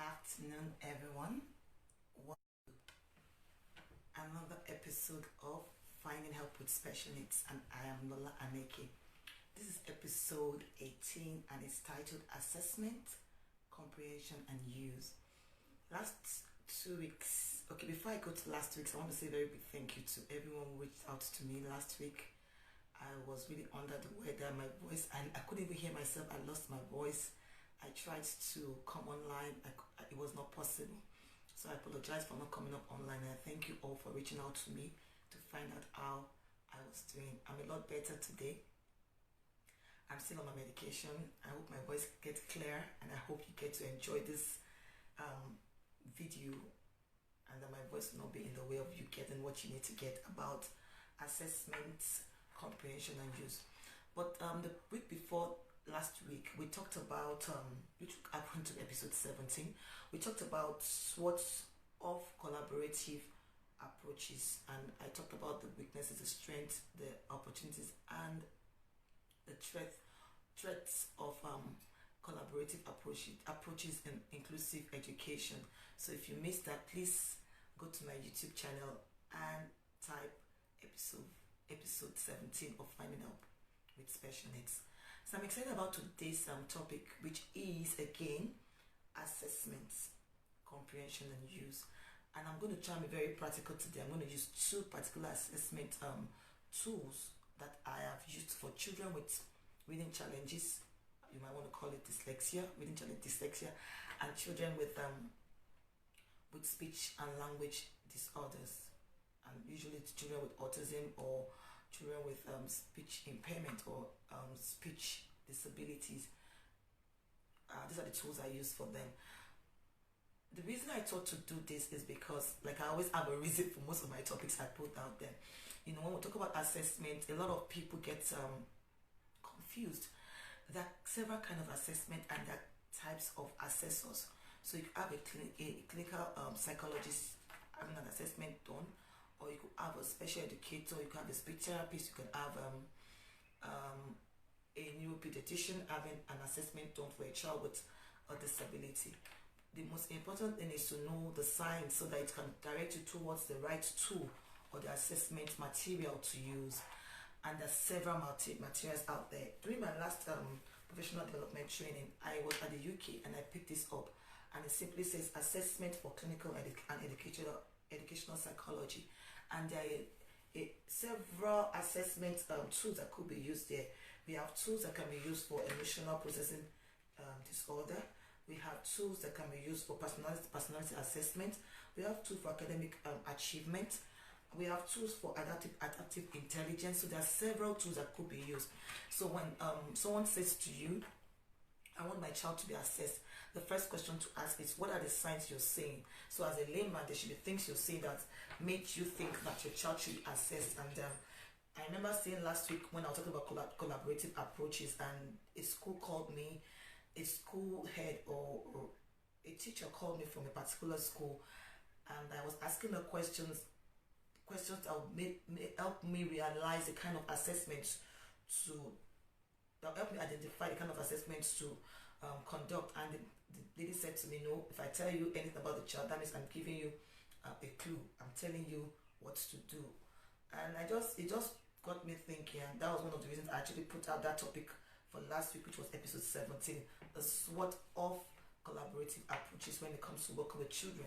afternoon, everyone. Welcome to another episode of Finding Help with Special Needs, and I am Lola Aneke. This is episode 18 and it's titled Assessment, Comprehension and Use. Last 2 weeks, before I go to last week's, I want to say a very big thank you to everyone who reached out to me last week. I was really under the weather, my voice, and I couldn't even hear myself. I lost my voice. I tried to come online, it was not possible. So I apologize for not coming up online, and I thank you all for reaching out to me to find out how I was doing. I'm a lot better today. I'm still on my medication. I hope my voice gets clear, and I hope you get to enjoy this video, and that my voice will not be in the way of you getting what you need to get about assessment, comprehension and use. But the week before last week, we talked about, which happened to episode 17, we talked about what's of collaborative approaches, and I talked about the weaknesses, the strengths, the opportunities, and the threats of collaborative approaches in inclusive education. So if you missed that, please go to my YouTube channel and type episode 17 of Finding Help with Special Needs. So I'm excited about today's topic, which is again assessments, comprehension and use. And I'm going to try and be very practical today. I'm going to use two particular assessment tools that I have used for children with reading challenges. You might want to call it dyslexia, reading challenge dyslexia, and children with speech and language disorders. And usually it's children with autism or children with speech impairment or speech disabilities. These are the tools I use for them. The reason I thought to do this is because, like, I always have a reason for most of my topics I put out there. You know, when we talk about assessment, a lot of people get confused. There are several kinds of assessment and there are types of assessors. So you have a clinical psychologist having an assessment done, or you could have a special educator, you could have a speech therapist, you could have a neuropediatrician having an assessment done for a child with a disability. The most important thing is to know the signs so that it can direct you towards the right tool or the assessment material to use. And there's several materials out there. During my last professional development training, I was at the UK and I picked this up, and it simply says Assessment for Clinical and Educational Psychology. And there are several assessment tools that could be used there. We have tools that can be used for emotional processing disorder. We have tools that can be used for personality assessment. We have tools for academic achievement. We have tools for adaptive intelligence. So there are several tools that could be used. So when someone says to you, I want my child to be assessed, the first question to ask is, what are the signs you're seeing? So as a layman, there should be things you're seeing that make you think that your child should be assessed. And I remember saying last week when I was talking about collaborative approaches, and a school called me, a school head or a teacher called me from a particular school, and I was asking her questions that would help me realize the kind of assessments that will help me identify the kind of assessments to conduct. And the lady said to me, no, if I tell you anything about the child, that means I'm giving you a clue. I'm telling you what to do. And it just got me thinking, and that was one of the reasons I actually put out that topic for last week, which was episode 17, the SWOT of collaborative approaches when it comes to working with children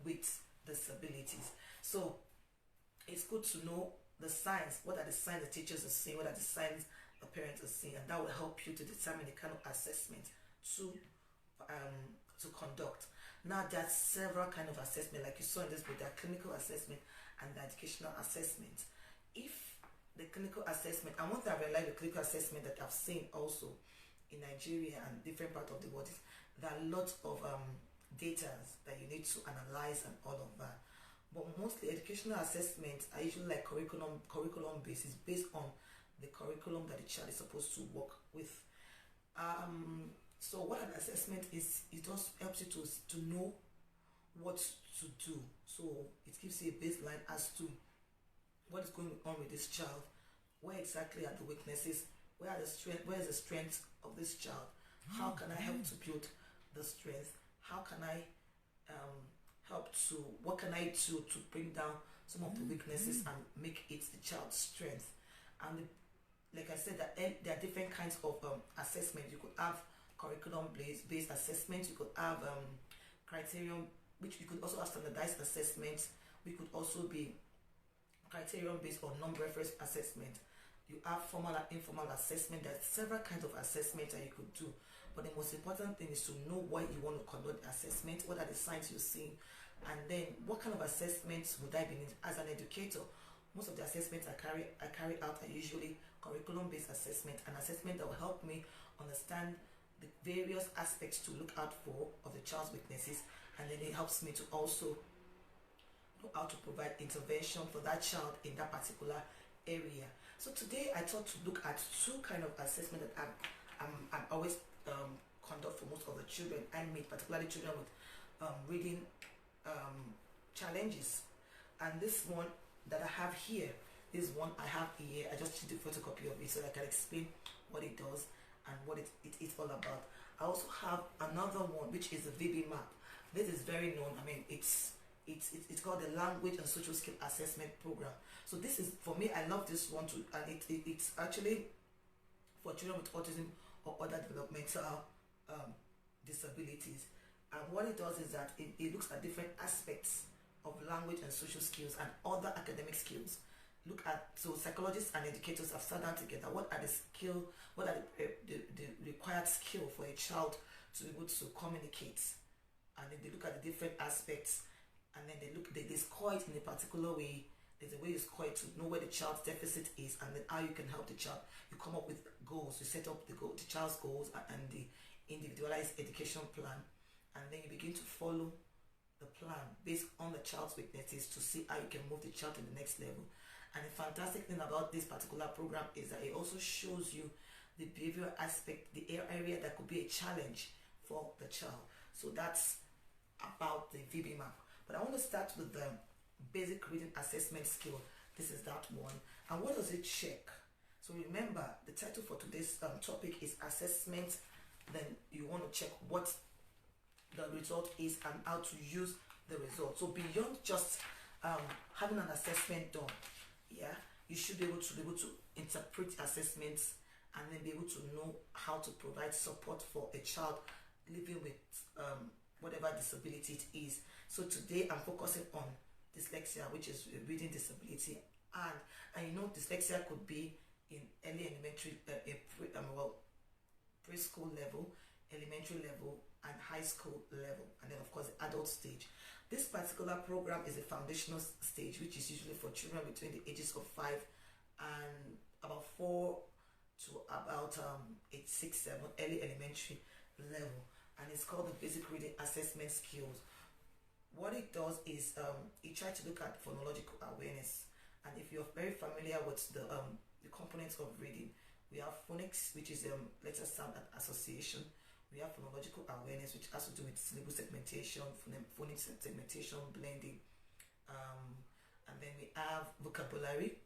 with disabilities. So it's good to know the signs. What are the signs the teachers are seeing? What are the signs the parents are seeing? And that will help you to determine the kind of assessment to conduct. Now, there are several kinds of assessment, like you saw in this book. There are clinical assessment and the educational assessment. If the clinical assessment, and one thing I realized, the clinical assessment that I've seen also in Nigeria and different parts of the world, is there are lots of data that you need to analyze and all of that. But mostly educational assessments are usually like curriculum basis, based on the curriculum that the child is supposed to work with. So what an assessment is, it just helps you to know what to do. So it gives you a baseline as to what is going on with this child, where exactly are the weaknesses, where is the strength of this child, how can I help to build the strength, how can I help to, what can I do to bring down some of the weaknesses and make it the child's strength. And like I said, that there are different kinds of assessment. You could have curriculum based assessment, you could have criterion, which you could also have standardized assessment, we could also be criterion based or non-reference assessment. You have formal and informal assessment. There are several kinds of assessment that you could do, but the most important thing is to know why you want to conduct the assessment, what are the signs you're seeing, and then what kind of assessments would I be needing as an educator. Most of the assessments I carry out are usually curriculum based assessment, an assessment that will help me understand the various aspects to look out for of the child's weaknesses, and then it helps me to also know how to provide intervention for that child in that particular area. So today I thought to look at two kind of assessment that I'm always conduct for most of the children I meet, particularly children with reading challenges. And this one that I have here, this one I have here, I just did a photocopy of it so I can explain what it does and what it is all about. I also have another one which is a VB map. This is very known. I mean, it's called the Language and Social Skill Assessment Program. So this is, for me, I love this one too, and it's actually for children with autism or other developmental disabilities. And what it does is that it looks at different aspects of language and social skills and other academic skills. Look at, so psychologists and educators have sat down together. What are the the required skill for a child to be able to communicate? And then they look at the different aspects, and then they score it in a particular way. There's a way you score it to know where the child's deficit is, and then how you can help the child. You come up with goals, you set up the child's goals and the individualized education plan, and then you begin to follow the plan based on the child's weaknesses to see how you can move the child to the next level. And the fantastic thing about this particular program is that it also shows you the behavioral aspect, the area that could be a challenge for the child. So that's about the VB map. But I want to start with the basic reading assessment skill. This is that one. And what does it check? So remember, the title for today's topic is assessment. Then you want to check what the result is and how to use the result. So beyond just having an assessment done, yeah, you should be able to interpret assessments and then be able to know how to provide support for a child living with whatever disability it is. So today I'm focusing on dyslexia, which is a reading disability, and you know, dyslexia could be in early elementary, preschool level, elementary level, and high school level, and then of course the adult stage. This particular program is a foundational stage, which is usually for children between the ages of 5 and about 4 to about 8, 6, 7, early elementary level, and it's called the basic reading assessment skills. What it does is it tries to look at phonological awareness, and if you're very familiar with the components of reading, we have phonics, which is letter sound and association. We have phonological awareness, which has to do with syllable segmentation, phonic segmentation, blending, and then we have vocabulary.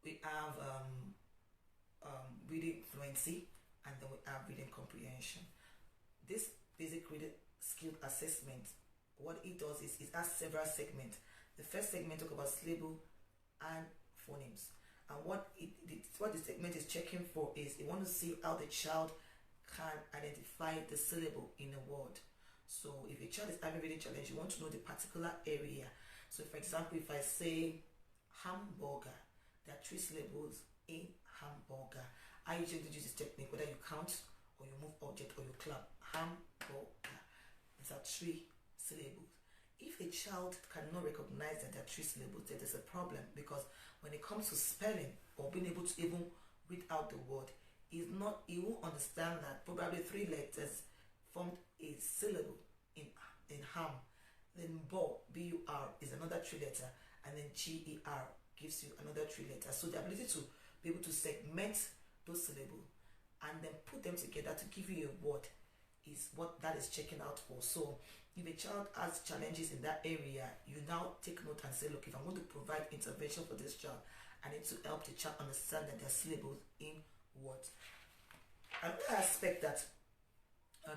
We have reading fluency, and then we have reading comprehension. This basic reading skill assessment, what it does is it has several segments. The first segment talks about syllable and phonemes, and what the segment is checking for is it wants to see how the child can identify the syllable in a word. So if a child is having a reading challenge, you want to know the particular area. So for example, if I say hamburger, there are 3 syllables in hamburger. I usually use this technique, whether you count or you move object or you clap. Hamburger. These are 3 syllables. If a child cannot recognize that there are 3 syllables, there is a problem, because when it comes to spelling or being able to even read out the word, he will understand that probably 3 letters formed a syllable in ham. Then B-U-R is another 3 letter, and then G-E-R gives you another 3 letters. So the ability to be able to segment those syllables and then put them together to give you a word is what that is checking out for. So if a child has challenges in that area, you now take note and say, look, if I'm going to provide intervention for this child, I need to help the child understand that there are syllables in what. Another aspect that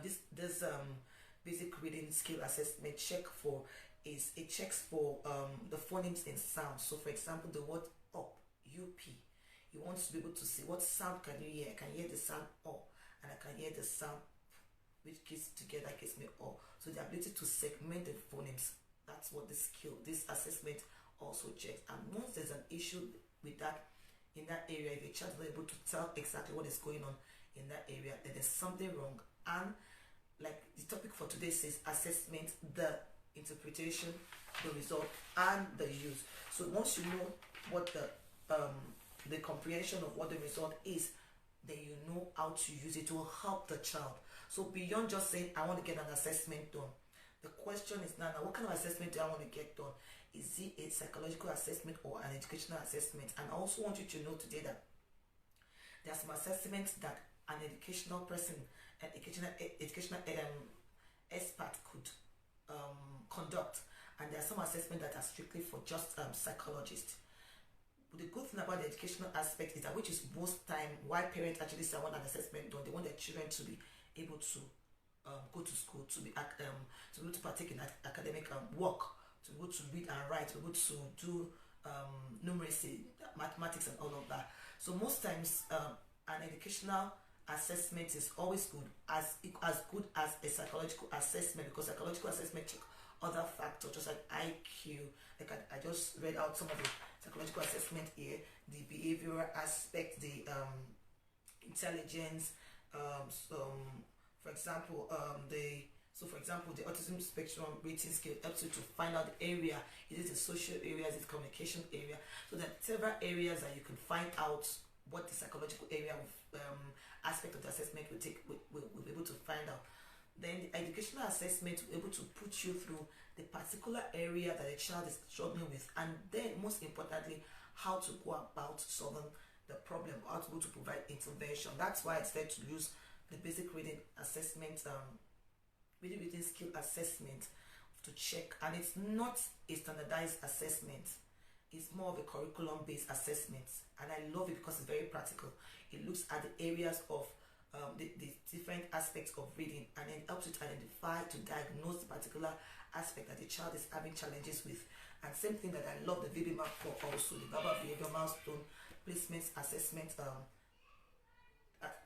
this basic reading skill assessment check for is it checks for the phonemes in sound. So for example, the word up, up, you want to be able to see what sound can you hear. I can hear the sound up and I can hear the sound which gives together gives me up. So the ability to segment the phonemes, that's what this skill, this assessment also checks. And once there's an issue with that in that area, if a child is not able to tell exactly what is going on in that area, then there's something wrong. And like the topic for today says, assessment, the interpretation, the result, and the use. So once you know what the comprehension of what the result is, then you know how to use it to help the child. So beyond just saying I want to get an assessment done, the question is now what kind of assessment do I want to get done? Is it a psychological assessment or an educational assessment? And I also want you to know today that there are some assessments that an educational person, an educational expert could conduct, and there are some assessments that are strictly for just psychologists. But the good thing about the educational aspect is that, which is most time why parents actually say I want an assessment done, they want their children to be able to go to school, to be able to partake in academic work, to be able to read and write, to be able to do numeracy, mathematics, and all of that. So most times an educational assessment is always good, as good as a psychological assessment, because psychological assessment check other factors just like IQ. Like I just read out some of the psychological assessment here, the behavioral aspect, the intelligence, for example, the autism spectrum rating scale helps you to find out the area. Is it a social area? Is it communication area? So there are several areas that you can find out what the psychological area of aspect of the assessment will be able to find out. Then the educational assessment will be able to put you through the particular area that a child is struggling with, and then most importantly, how to go about solving the problem, how to go to provide intervention. That's why I said to use the basic reading assessment, reading skill assessment to check. And it's not a standardized assessment, it's more of a curriculum based assessment, and I love it because it's very practical. It looks at the areas of the different aspects of reading, and then helps you to identify, to diagnose the particular aspect that the child is having challenges with. And same thing that I love the VB map for also, the verbal behavior milestone placement assessment,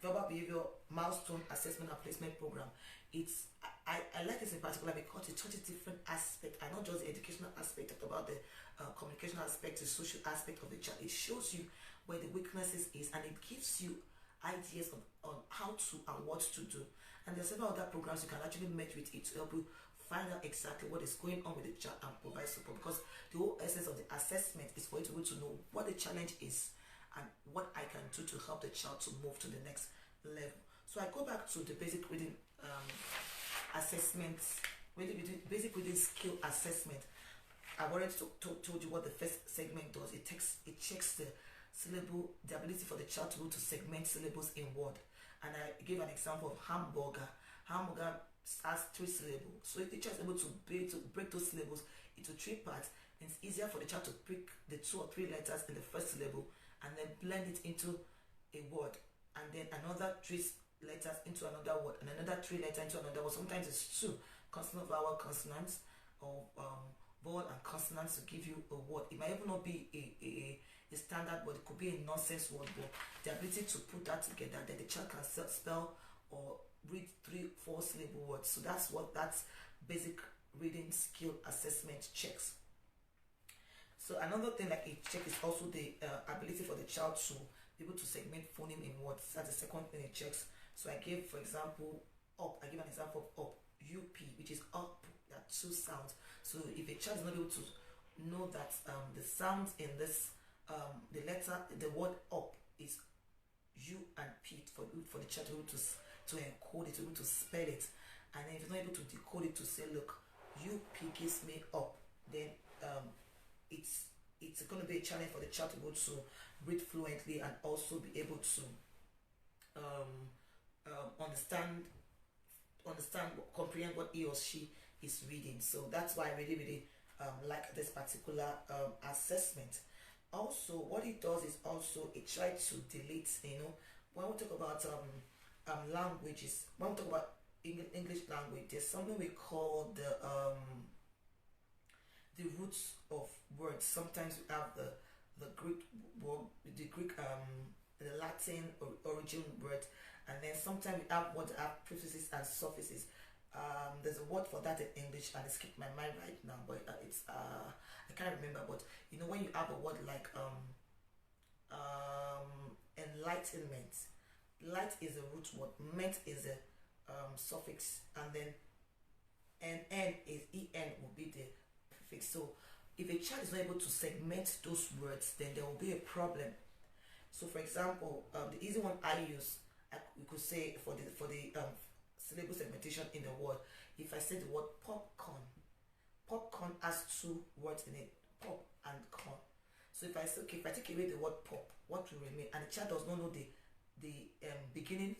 verbal behavior milestone assessment and placement program. It's I like this in particular because it touches different aspects, and not just the educational aspect, talk about the communication aspect, the social aspect of the child. It shows you where the weaknesses is, and it gives you ideas on how to and what to do. And there's several other programs you can actually match with it to help you find out exactly what is going on with the child and provide support, because the whole essence of the assessment is for you to be able to know what the challenge is and what I can do to help the child to move to the next level. So I go back to the basic reading assessment, basic reading skill assessment. I've already told you what the first segment does. It checks the syllable, the ability for the child to be able to segment syllables in word. And I give an example of hamburger. Hamburger has 3 syllables. So if the child is able to break those syllables into 3 parts, then it's easier for the child to pick the 2 or 3 letters in the first syllable and then blend it into a word, and then another 3 letters into another word, and another 3 letters into another word. Sometimes it's 2 consonant, vowel, consonants, or vowel and consonants to give you a word. It might even not be a standard word, it could be a nonsense word, but the ability to put that together, that the child can spell or read 3-4 syllable words. So that's what that basic reading skill assessment checks. So another thing that it checks is also the ability for the child to be able to segment phoneme in words. That's the second thing it checks. So I give, for example, up. I give an example of up, up, which is up. There are 2 sounds. So if a child is not able to know that the sounds in this the word up is U and P, for the child to be able to encode it, to be able to spell it, and then if he's not able to decode it, to say, look, UP gives me up, then it's going to be a challenge for the child to be able to read fluently and also be able to comprehend what he or she is reading. So that's why I really like this particular assessment. Also, what it does is also it tries to delete, when we talk about languages, when we talk about English language, there's something we call the roots of words. Sometimes we have the Greek word, the Greek the Latin origin word, and then sometimes we have what have prefixes and suffixes. There's a word for that in English, and it's skipped my mind right now, but it's I can't remember. But you know, when you have a word like enlightenment, light is a root word, ment is a suffix, and then n is en will be the prefix. So if a child is not able to segment those words, then there will be a problem. So for example, the easy one I use, we could say for the syllable segmentation in the word, if I say the word popcorn, popcorn has two words in it, pop and corn. So if I say, okay, if I take away the word pop, what will remain? And the child does not know the beginning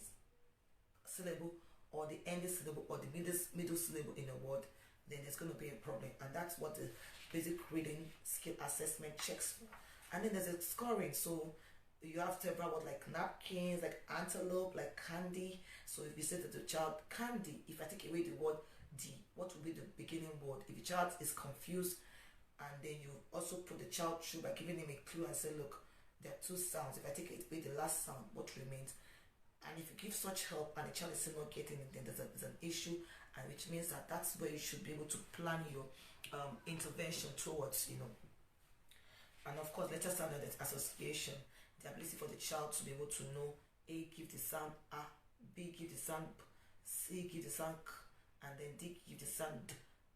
syllable or the ending syllable or the middle syllable in a word, then there's going to be a problem. And that's what the basic reading skill assessment checks for. And then there's a scoring. So you have several words like napkins, like antelope, like candy. So if you say to the child candy, if I take away the word D, what will be the beginning word? If the child is confused, and then you also put the child through by giving him a clue and say, look, there are two sounds. If I take away the last sound, what remains? And if you give such help and the child is still not getting it, then there's an issue, and which means that that's where you should be able to plan your intervention towards, you know. And of course, letter sound and association, the ability for the child to be able to know A give the sound A, B give the sound P, C give the sound K, and then D give the sound D,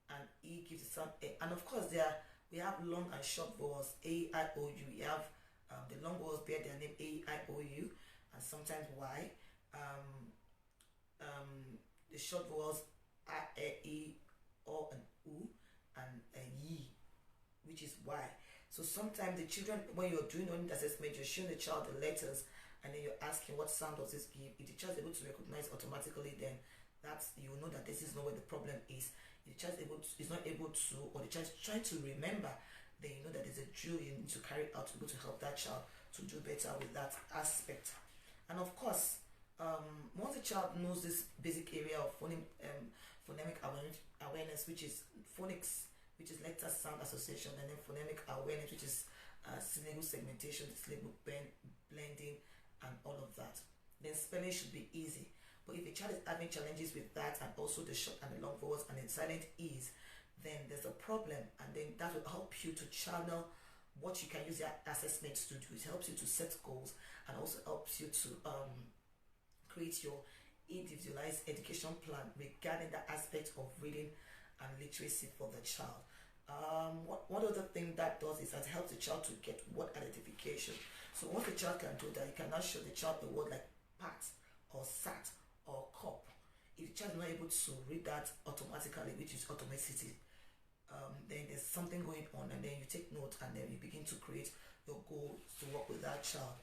and E give the sound A. And of course, we have long and short vowels A, I, O, U. We have the long vowels bear their name A, I, O, U, and sometimes Y. The short vowels A, E, O, and U, and Y, which is Y. So sometimes the children, when you're doing an assessment, you're showing the child the letters, and then you're asking what sound does this give. If the child is able to recognize automatically, then that's, you know that this is not where the problem is. If the child is not able to, or the child is trying to remember, then you know that there's a drill you need to carry out to be able to help that child to do better with that aspect. And of course, once the child knows this basic area of phonemic awareness, which is phonics, which is letter sound association, and then phonemic awareness, which is syllable segmentation, syllable blending, and all of that, then spelling should be easy. But if a child is having challenges with that, and also the short and the long vowels and the silent E's, then there's a problem, and then that will help you to channel what you can use your assessments to do. It helps you to set goals, and also helps you to create your individualized education plan regarding the aspect of reading and literacy for the child. One other thing that does is that it helps the child to get word identification. So once the child can do that, you can now show the child a word like pat or sat or cup. If the child is not able to read that automatically, which is automaticity, then there's something going on, and then you take note, and then you begin to create your goals to work with that child.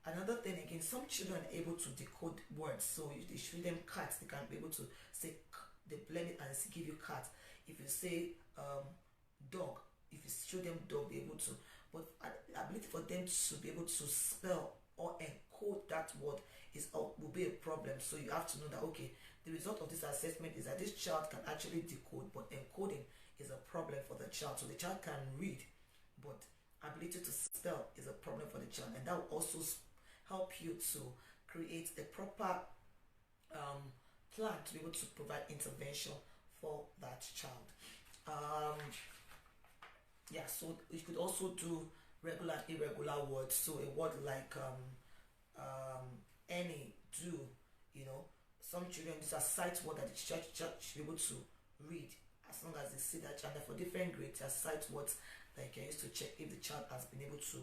Another thing again, some children are able to decode words. So if you show them cat, they can be able to say they blend it and give you cat. If you say dog, if you show them dog, be able to. But the ability for them to be able to spell or encode that word will be a problem. So you have to know that, okay, the result of this assessment is that this child can actually decode, but encoding is a problem for the child. So the child can read, but ability to spell is a problem for the child, and that will also help you to create a proper plan to be able to provide intervention for that child. Yeah, so you could also do regular and irregular words. So a word like any, do, you know, some children, these are sight words that the child should be able to read as long as they see that child. For different grades, there are sight words that you can use to check if the child has been able to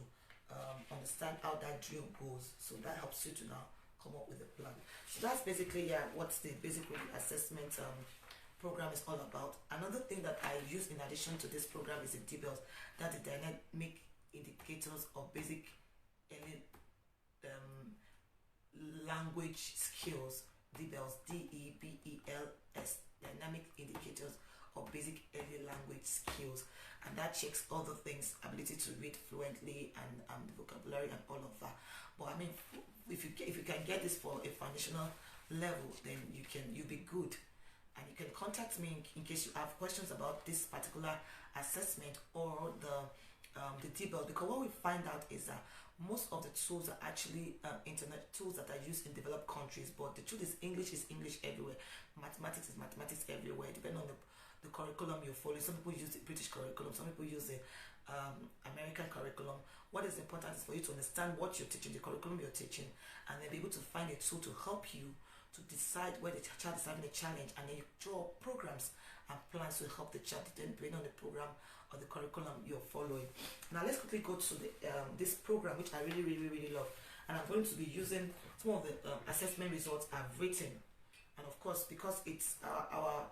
understand how that drill goes. So that helps you to now come up with a plan. So that's basically what the basic reading assessment program is all about. Another thing that I use in addition to this program is the DBELS, that the dynamic indicators of basic language skills. DBELS, DEBELS, dynamic indicators of basic early language skills, and that checks all the things, ability to read fluently and vocabulary and all of that. But I mean, if you can get this for a foundational level, then you'll be good. contact me in case you have questions about this particular assessment or the debug, because what we find out is that most of the tools are actually internet tools that are used in developed countries, but the truth is English everywhere. Mathematics is mathematics everywhere, depending on the curriculum you follow. Some people use the British curriculum, some people use the American curriculum. What is important is for you to understand what you're teaching, the curriculum you're teaching, and then be able to find a tool to help you to decide where the child is having a challenge, and then you draw programs and plans to help the child depending on the program or the curriculum you're following. Now let's quickly go to the this program, which I really love, and I'm going to be using some of the assessment results I've written. And of course, because it's our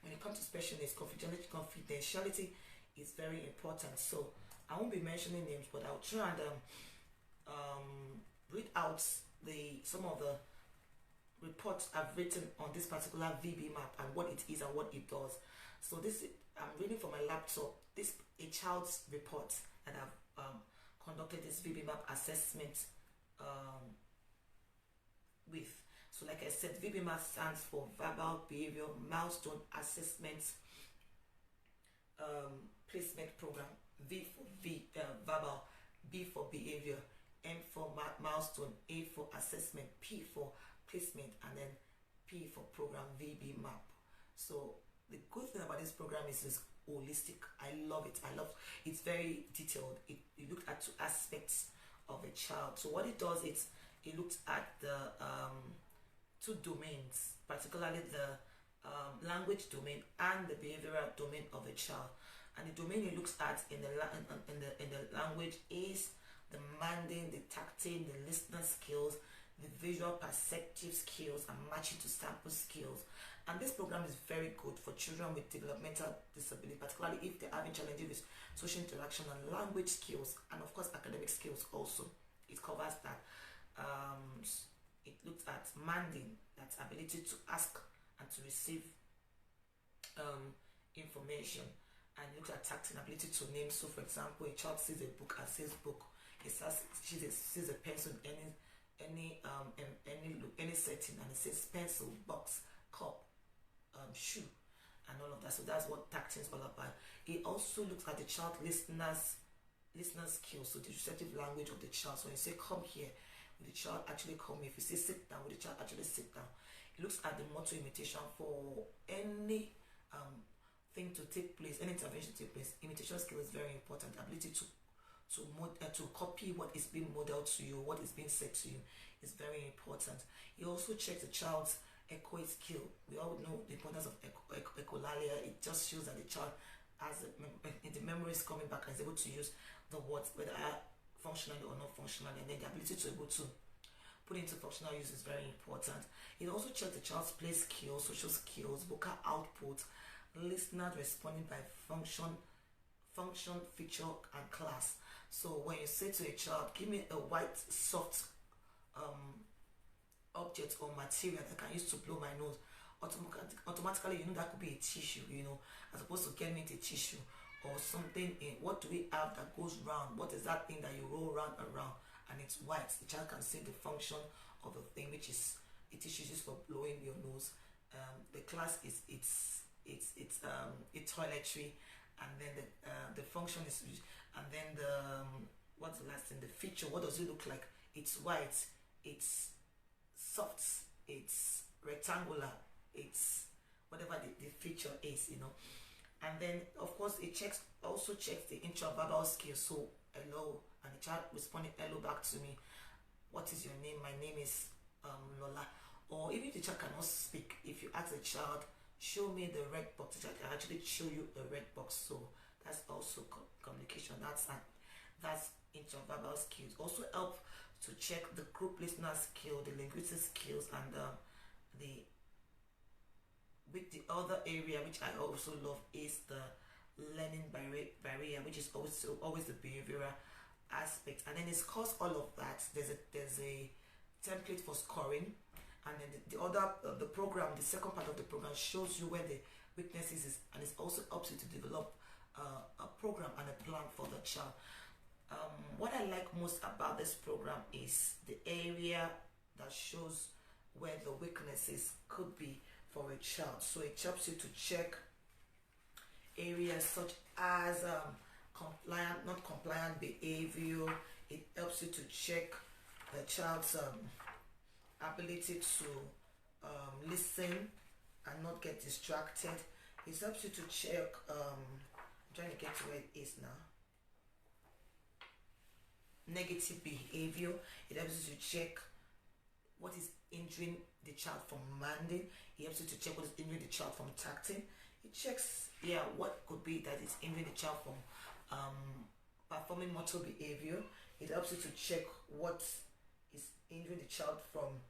when it comes to special needs, confidentiality is very important. So I won't be mentioning names, but I'll try and read out some of the reports I've written on this particular VB map and what it is and what it does. So this I'm reading from my laptop. This a child's report that I've conducted this VB map assessment with. So like I said, VB map stands for verbal behavior milestone assessment placement program. V for verbal, B for behavior, M for milestone, A for assessment, P for placement, and then P for program VB map. So the good thing about this program is it's holistic. I love it. It's very detailed. It looked at two aspects of a child. So what it does, it looks at the two domains, particularly the language domain and the behavioral domain of a child. And the domain it looks at in the language is the demanding, the tactile, the listener skills, the visual perceptive skills, and matching to sample skills. And this program is very good for children with developmental disability, particularly if they're having challenges with social interaction and language skills, and of course academic skills also. It covers that. It looks at manding, that's ability to ask and to receive information, and it looks at tactile, ability to name. So for example, a child sees a book and says book. It sees a pencil in any setting, and it says pencil, box, cup, shoe, and all of that. So that's what tactile is all about. It also looks at the child listener skills, so the receptive language of the child. So when you say come here, will the child actually come here? If you say sit down, will the child actually sit down? It looks at the motor imitation for any thing to take place, any intervention to take place. Imitation skill is very important. Ability to copy what is being modeled to you, what is being said to you, is very important. It also checks the child's echoic skill. We all know the importance of echolalia. It just shows that the child has the memory is coming back and is able to use the words, whether functionally or not functionally, and then the ability to able to put into functional use is very important. It also checks the child's play skills, social skills, vocal output, listener responding by function, feature, and class. So when you say to a child, give me a white soft object or material that I can use to blow my nose, automatically you know that could be a tissue, as opposed to getting it a tissue or something in what do we have that goes round, what is that thing that you roll round around and it's white. The child can see the function of the thing, which is a tissue used for blowing your nose. The class is it's toiletry, and then the function is, and then what's the last thing, the feature, what does it look like? It's white, it's soft, it's rectangular, it's whatever the feature is, and then of course it also checks the intraverbal skills. So hello, and the child responding hello back to me. What is your name? My name is Lola. Or even if the child cannot speak, if you ask the child, show me the red box, the child can actually show you a red box. So that's also communication. That's intraverbal skills. Also help to check the group listener skill, the linguistic skills, and with the other area which I also love is the learning barrier, which is always the behavioral aspect. And then it scores all of that. There's a template for scoring, and then the program, the second part of the program, shows you where the weaknesses is, and it also helps you to develop a program and a plan for the child. What I like most about this program is the area that shows where the weaknesses could be for a child. So it helps you to check areas such as not compliant behavior. It helps you to check the child's ability to listen and not get distracted. It helps you to check I'm trying to get to where it is now. Negative behavior. It helps you to check what is hindering the child from manding. It helps you to check what is hindering the child from tacting. It checks what could be that is hindering the child from performing motor behavior. It helps you to check what is hindering the child from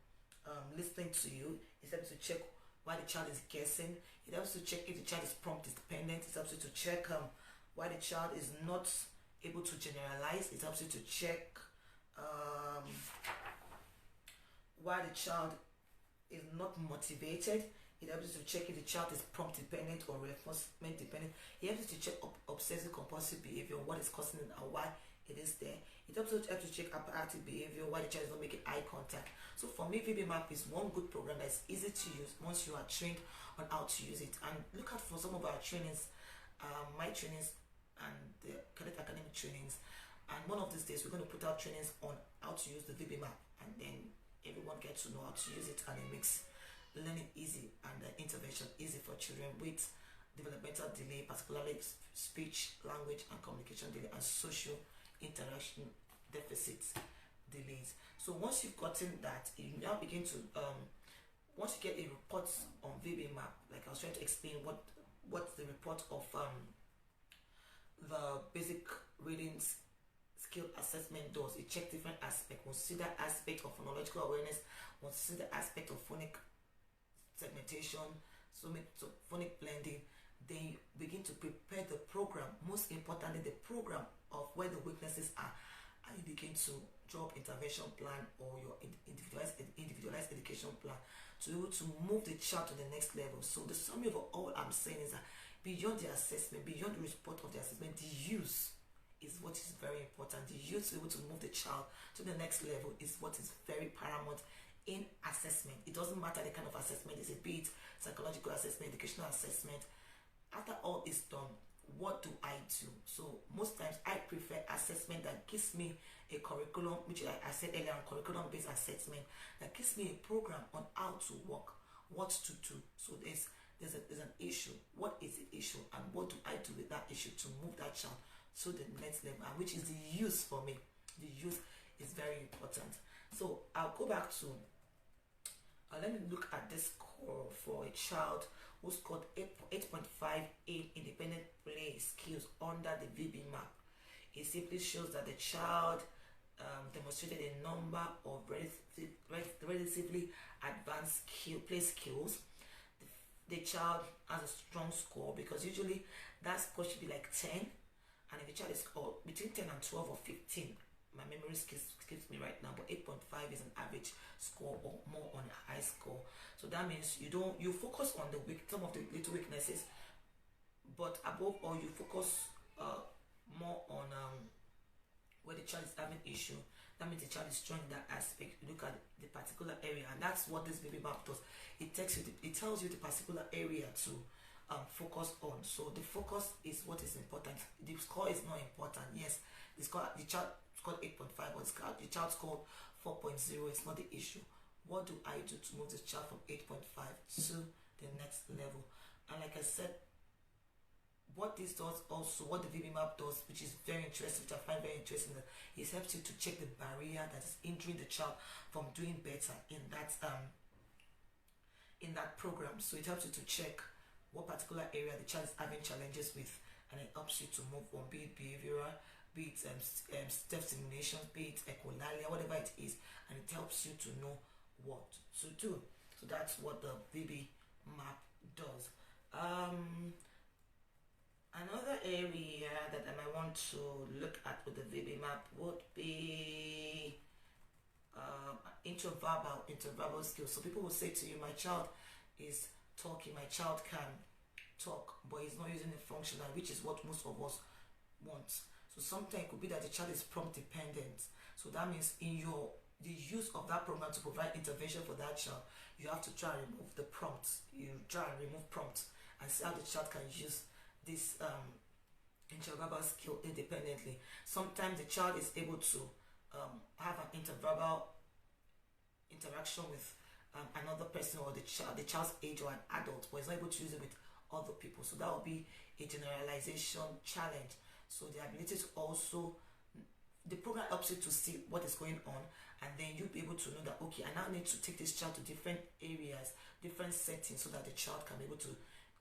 listening to you. It helps you to check why the child is guessing. It helps you to check if the child is prompt dependent. It helps you to check why the child is not able to generalize. It helps you to check why the child is not motivated. It helps you to check if the child is prompt dependent or reinforcement dependent. It helps you to check obsessive compulsive behavior, what is causing it and why it is there. It helps you to check hyperactive behavior, why the child is not making eye contact. So for me, VB-MAP is one good program that is easy to use once you are trained on how to use it. And look out for some of our trainings, my trainings and the cadet academic trainings. And one of these days, we're going to put out trainings on how to use the VB-MAP, and then everyone gets to know how to use it, and it makes learning easy and the intervention easy for children with developmental delay, particularly speech, language and communication delay, and social interaction deficits delays. So once you've gotten that, you now begin to once you get a report on VB-MAP, like I was trying to explain what the report of the basic readings skill assessment does. It checks different aspects. We'll see that aspect of phonological awareness, we'll see the aspect of phonic segmentation, so phonic blending. Then you begin to prepare the program, most importantly the program of where the weaknesses are, and you begin to draw up intervention plan or your individualized education plan to be able to move the child to the next level. So the summary of all I'm saying is that beyond the assessment, beyond the report of the assessment, the use is what is very important. The use to be able to move the child to the next level is what is very paramount in assessment. It doesn't matter the kind of assessment, is it, be it psychological assessment, educational assessment. After all is done, what do I do? So most times I prefer assessment that gives me a curriculum, which I said earlier, curriculum-based assessment that gives me a program on how to work, what to do. So there's an issue. What is the issue, and what do I do with that issue to move that child to the next level, and which is the use for me. The use is very important. So I'll go back to let me look at this score for a child who scored 8.5 in independent play skills under the VB-MAP. It simply shows that the child demonstrated a number of relatively advanced play skills. The child has a strong score, because usually that score should be like 10, and if the child is scored between 10 and 12 or 15, my memory skips me right now, but 8.5 is an average score or more on a high score. So that means you focus on some of the little weaknesses, but above all you focus more on where the child is having issue. That means the child is strong in that aspect. You look at the particular area, and that's what this VB-MAP does. It tells you the particular area to focus on. So the focus is what is important. The score is not important. Yes, the child scored 8.5, but the child scored 4.0. It's not the issue. What do I do to move this child from 8.5 to the next level? And like I said, what this does also, what the VB-MAP does, which is very interesting, which I find very interesting, it helps you to check the barrier that is hindering the child from doing better in that program. So it helps you to check what particular area the child is having challenges with, and it helps you to move on, be it behavioral, be it step stimulation, be it echolalia, whatever it is, and it helps you to know what to do. So that's what the VB-MAP does. Another area that I might want to look at with the VB-MAP would be interverbal skills. So people will say to you, my child is talking, my child can talk, but he's not using it functional, which is what most of us want. So sometimes it could be that the child is prompt dependent. So that means in your the use of that program to provide intervention for that child, you have to try and remove the prompts. You try and remove prompts and see how the child can use this interverbal skill independently. Sometimes the child is able to have an interverbal interaction with another person or the child's age or an adult, but is not able to use it with other people. So that will be a generalization challenge. So the ability to also, the program helps you to see what is going on, and then you'll be able to know that, okay, I now need to take this child to different areas, different settings, so that the child can be able to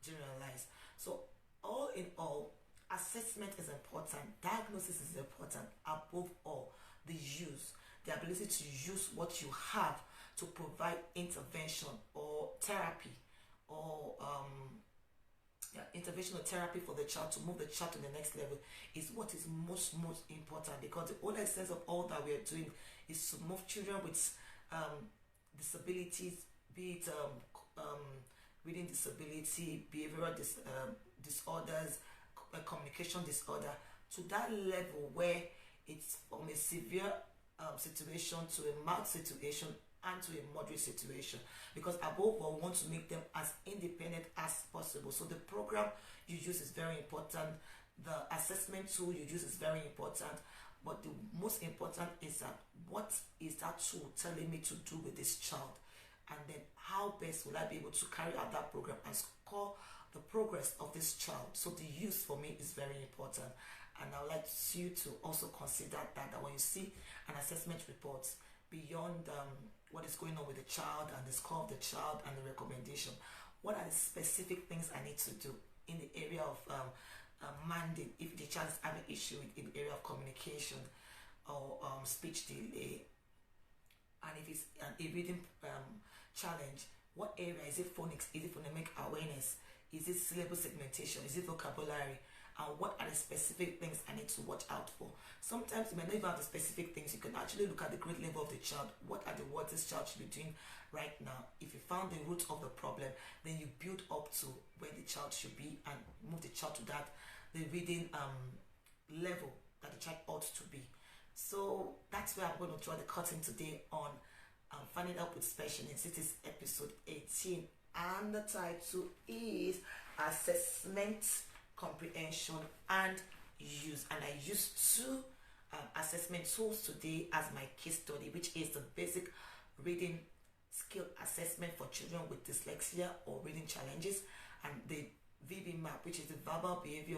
generalize. So all in all, assessment is important, diagnosis is important, above all, the ability to use what you have to provide intervention or therapy or intervention or therapy for the child, to move the child to the next level, is what is most important, because the whole essence of all that we are doing is to move children with disabilities, be it reading disability, behavioral disorders, communication disorder, to that level where it's from a severe situation to a mild situation and to a moderate situation, because above all, we want to make them as independent as possible. So the program you use is very important, the assessment tool you use is very important, but the most important is that, what is that tool telling me to do with this child, and then how best will I be able to carry out that program and score the progress of this child. So the use for me is very important, and I would like you to also consider that when you see an assessment report, beyond what is going on with the child and the score of the child and the recommendation, what are the specific things I need to do in the area of mandate, if the child is having issue in the area of communication or speech delay, and if it's a reading challenge, what area is it? Phonics, is it phonemic awareness, is it syllable segmentation, is it vocabulary, and what are the specific things I need to watch out for? Sometimes you may not even have the specific things. You can actually look at the grade level of the child. What are the words this child should be doing right now? If you found the root of the problem, then you build up to where the child should be and move the child to that, the reading level that the child ought to be. So that's where I'm going to draw the curtain today on Finding Help with Special Needs. It is episode 18, and the title is Assessment, Comprehension and Use. And I used two assessment tools today as my case study, which is the basic reading skill assessment for children with dyslexia or reading challenges, and the VB-MAP, which is the verbal behavior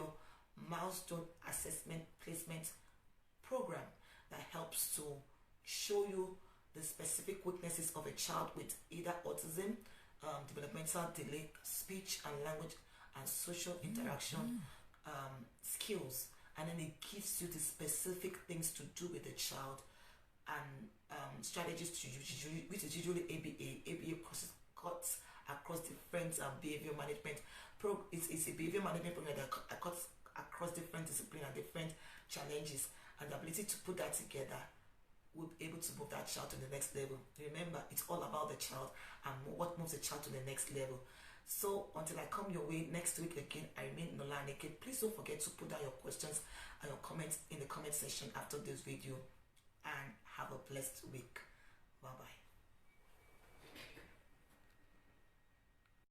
milestone assessment placement program that helps to show you the specific weaknesses of a child with either autism, developmental delay, speech and language and social interaction skills, and then it gives you the specific things to do with the child and strategies to use, which is usually ABA cuts across different behavior management it's a behavior management program that cuts across different disciplines and different challenges, and the ability to put that together will be able to move that child to the next level. Remember, it's all about the child and what moves the child to the next level. So until I come your way next week again, I remain Nola Naked. Please don't forget to put down your questions and your comments in the comment section after this video, and have a blessed week. Bye bye.